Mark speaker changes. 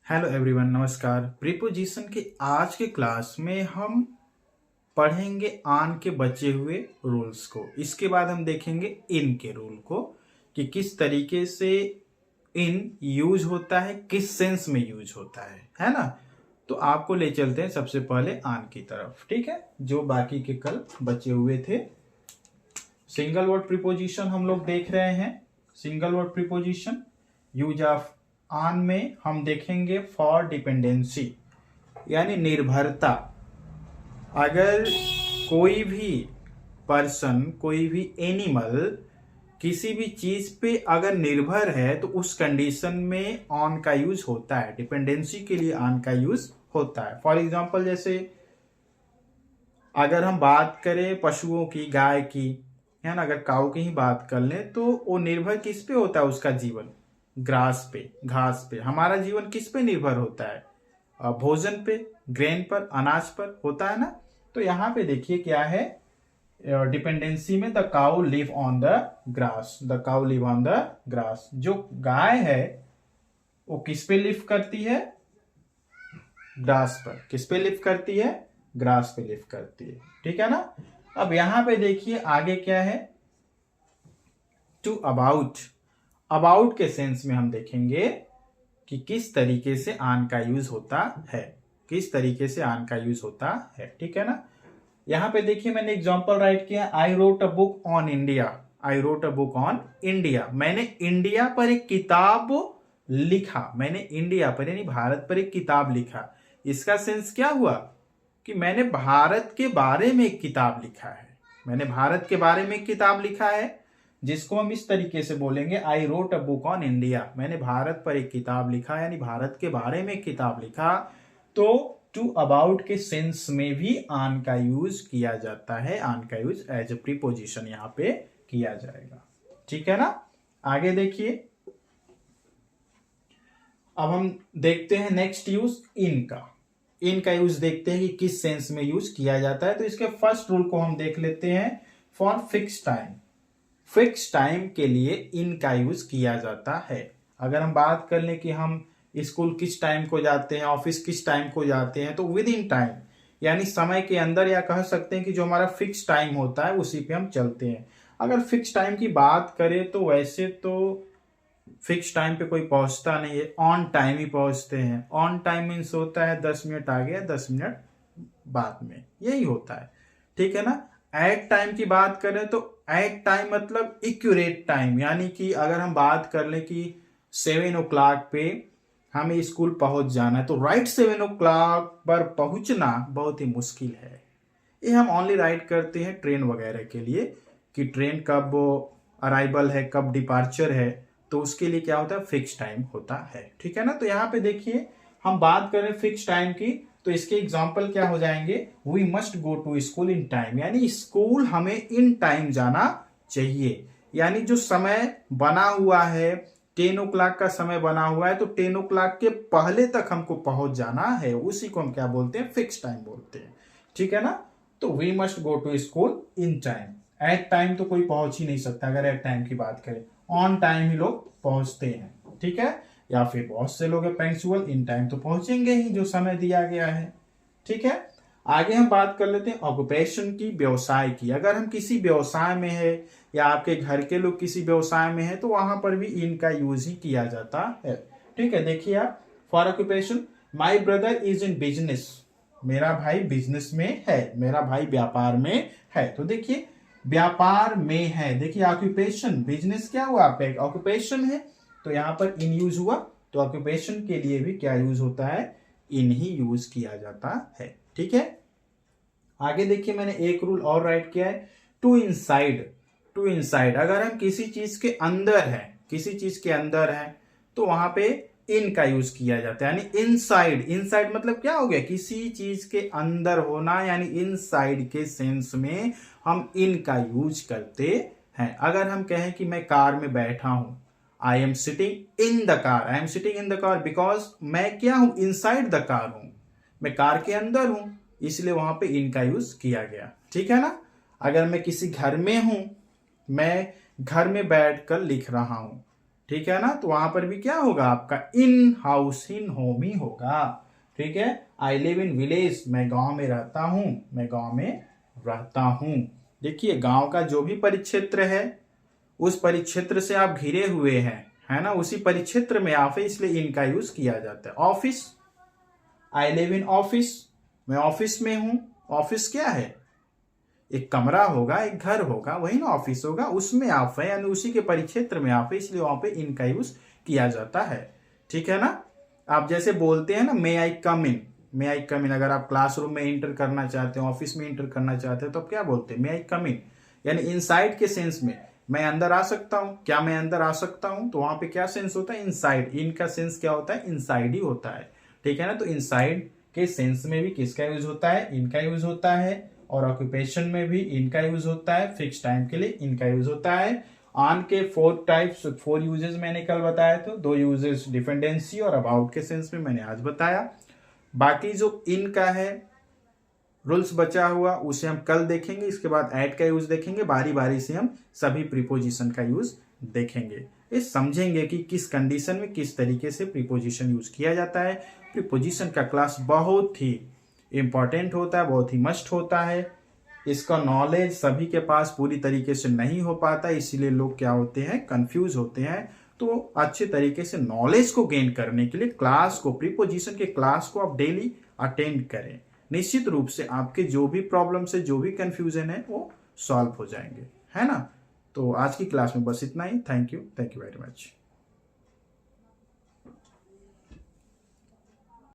Speaker 1: Hello everyone, नमस्कार। Preposition के आज के क्लास में हम पढ़ेंगे आन के बचे हुए रूल्स को। इसके बाद हम देखेंगे इन के रूल को कि किस तरीके से इन यूज होता है, किस सेंस में यूज होता है ना। तो आपको ले चलते हैं सबसे पहले आन की तरफ, ठीक है, जो बाकी के कल बचे हुए थे। सिंगल वर्ड प्रीपोजिशन हम लोग देख रहे हैं। Single word preposition use of आन में हम देखेंगे फॉर डिपेंडेंसी यानी निर्भरता। अगर कोई भी पर्सन, कोई भी एनिमल किसी भी चीज पे अगर निर्भर है तो उस कंडीशन में ऑन का यूज होता है। डिपेंडेंसी के लिए ऑन का यूज होता है। फॉर एग्जांपल, जैसे अगर हम बात करें पशुओं की, गाय की, है ना, अगर काऊ की ही बात कर लें तो वो निर्भर किस पे होता है? उसका जीवन ग्रास पे, घास पे। हमारा जीवन किस पे निर्भर होता है? भोजन पे, ग्रेन पर, अनाज पर होता है ना। तो यहाँ पे देखिए क्या है डिपेंडेंसी में, the cow live on the grass. The cow live on the grass. जो गाय है वो किस पे लिव करती है? ग्रास पर। किस पे लिव करती है? ग्रास पे लिव करती है, ठीक है ना। अब यहां पे देखिए आगे क्या है, टू अबाउट। अबाउट के सेंस में हम देखेंगे कि किस तरीके से आन का यूज होता है, किस तरीके से आन का यूज होता है, ठीक है ना। यहां पे देखिए मैंने एग्जांपल राइट किया, I wrote a book on India. I wrote a book on India. मैंने इंडिया पर एक किताब लिखा। मैंने इंडिया पर यानी भारत पर एक किताब लिखा। इसका सेंस क्या हुआ कि मैंने भारत के बारे में एक किताब लिखा है। मैंने भारत के बारे में एक किताब लिखा है, जिसको हम इस तरीके से बोलेंगे, I wrote a book on India. मैंने भारत पर एक किताब लिखा यानी भारत के बारे में एक किताब लिखा। तो टू अबाउट के सेंस में भी आन का यूज किया जाता है। आन का यूज एज ए प्रीपोजिशन यहां पे किया जाएगा, ठीक है ना। आगे देखिए, अब हम देखते हैं नेक्स्ट यूज इन का। इन का यूज देखते हैं कि किस सेंस में यूज किया जाता है। तो इसके फर्स्ट रूल को हम देख लेते हैं, for fix time. Fix time के लिए इन का यूज किया जाता है। अगर हम बात कर लें कि हम स्कूल किस टाइम को जाते हैं, ऑफिस किस टाइम को जाते हैं, तो विद इन टाइम यानी समय के अंदर, या कह सकते हैं कि जो हमारा फिक्स टाइम होता है उसी पे हम चलते हैं। अगर फिक्स टाइम की बात करें तो वैसे तो फिक्स टाइम पे कोई पहुंचता नहीं है, ऑन टाइम ही पहुंचते हैं। ऑन टाइम मीन्स होता है 10 मिनट आगे या 10 मिनट बाद में, यही होता है, ठीक है ना। एट टाइम की बात करें तो एट टाइम मतलब एक्यूरेट टाइम, यानी कि अगर हम बात कर लें कि 7 o'clock पे हमें स्कूल पहुंच जाना है, तो राइट 7 o'clock पर पहुंचना बहुत ही मुश्किल है। ये हम ओनली राइट करते हैं ट्रेन वगैरह के लिए कि ट्रेन कब अराइवल है, कब डिपार्चर है, तो उसके लिए क्या होता है? फिक्स टाइम होता है, ठीक है ना। तो यहाँ पे देखिए हम बात करें फिक्स टाइम की, तो इसके एग्जाम्पल क्या हो जाएंगे, we must go to school in time, यानी स्कूल हमें इन टाइम जाना चाहिए। यानी जो समय बना हुआ है, 10 o'clock का समय बना हुआ है, तो 10 o'clock के पहले तक हमको पहुंच जाना है। उसी को हम क्या बोलते हैं? फिक्स टाइम बोलते हैं, ठीक है ना। तो we must go to school in time. At time तो कोई पहुंच ही नहीं सकता। अगर एट टाइम की बात करें, ऑन टाइम ही लोग पहुंचते हैं, ठीक है। या फिर बहुत से लोग पंक्चुअल, इन टाइम तो पहुंचेंगे ही जो समय दिया गया है, ठीक है। आगे हम बात कर लेते हैं ऑक्यूपेशन की, व्यवसाय की। अगर हम किसी व्यवसाय में है या आपके घर के लोग किसी व्यवसाय में है, तो वहां पर भी इन का यूज ही किया जाता है, ठीक है। देखिए आप, for occupation, my brother is in business. मेरा भाई बिजनेस में है, मेरा भाई व्यापार में है। तो देखिए व्यापार में है, देखिए ऑक्यूपेशन, बिजनेस क्या हुआ? आपका ऑक्यूपेशन है, तो यहां पर इन यूज हुआ। तो ऑक्यूपेशन के लिए भी क्या यूज होता है? इन ही यूज किया जाता है, ठीक है। आगे देखिए मैंने एक रूल और राइट किया है, टू इनसाइड। टू इनसाइड, अगर हम किसी चीज के अंदर हैं, किसी चीज के अंदर हैं, तो वहां पे इन का यूज किया जाता है, यानी इनसाइड। इनसाइड मतलब क्या हो गया? किसी चीज के अंदर होना, यानी इनसाइड के सेंस में हम इन का यूज करते हैं। अगर हम कहें कि मैं कार में बैठा हूं, I am sitting in the car. I am sitting in the car because मैं क्या हूं? इनसाइड द कार हूं, मैं कार के अंदर हूं, इसलिए वहां पे इन का यूज किया गया, ठीक है ना। अगर मैं किसी घर में हूं, मैं घर में बैठकर लिख रहा हूं, ठीक है ना। तो वहां पर भी क्या होगा आपका इन हाउस, इन होम ही होगा। ठीक है। आई लिव इन विलेज, मैं गांव में रहता हूं, मैं गांव में रहता हूं। देखिए गांव का जो भी परिक्षेत्र है उस परिक्षेत्र से आप घिरे हुए हैं, है ना, उसी परिक्षेत्र में आप है, इसलिए इनका यूज किया जाता है। Office, I live in office, मैं ऑफिस में हूं। ऑफिस क्या है, एक कमरा होगा, एक घर होगा, वही ना ऑफिस होगा, उसमें आप है, यानी उसी के परिक्षेत्र में आप है, इसलिए वहां पे इनका यूज किया जाता है। ठीक है ना। आप जैसे बोलते हैं ना मे आई कम इन, मे आई कम इन, अगर आप क्लासरूम में इंटर करना चाहते हो, ऑफिस में इंटर करना चाहते हो, तो आप क्या बोलते हैं, मे आई कम इन, यानी इनसाइड के सेंस में मैं अंदर आ सकता हूं। क्या मैं अंदर आ सकता हूं, तो वहां पे क्या सेंस होता है, इनसाइड। इन सेंस क्या होता है, इनसाइड ही होता है। ठीक है ना। तो इनसाइड के सेंस में भी किसका यूज होता है, इनका यूज होता है। और ऑक्यूपेशन में भी इनका यूज होता है, फिक्स टाइम के लिए इनका यूज होता है। ऑन के 4 टाइप्स, 4 यूजेस मैंने कल बताया, तो 2 यूजेस डिपेंडेंसी और अबाउट के सेंस में मैंने आज बताया। बाकी जो इनका है रूल्स बचा हुआ उसे हम कल देखेंगे। इसके बाद ऐड का यूज देखेंगे, बारी बारी से हम सभी प्रीपोजिशन का यूज देखेंगे। ये समझेंगे कि किस कंडीशन में किस तरीके से प्रीपोजिशन यूज किया जाता है। प्रीपोजिशन का क्लास बहुत ही इंपॉर्टेंट होता है, बहुत ही मस्ट होता है। इसका नॉलेज सभी के पास पूरी तरीके से नहीं हो पाता, इसीलिए लोग क्या होते हैं, कंफ्यूज होते हैं। तो अच्छे तरीके से नॉलेज को गेन करने के लिए क्लास को, प्रीपोजिशन के क्लास को आप डेली अटेंड करें। निश्चित रूप से आपके जो भी प्रॉब्लम से, जो भी कंफ्यूजन है, वो सॉल्व हो जाएंगे, है ना। तो आज की क्लास में बस इतना ही। Thank you very much.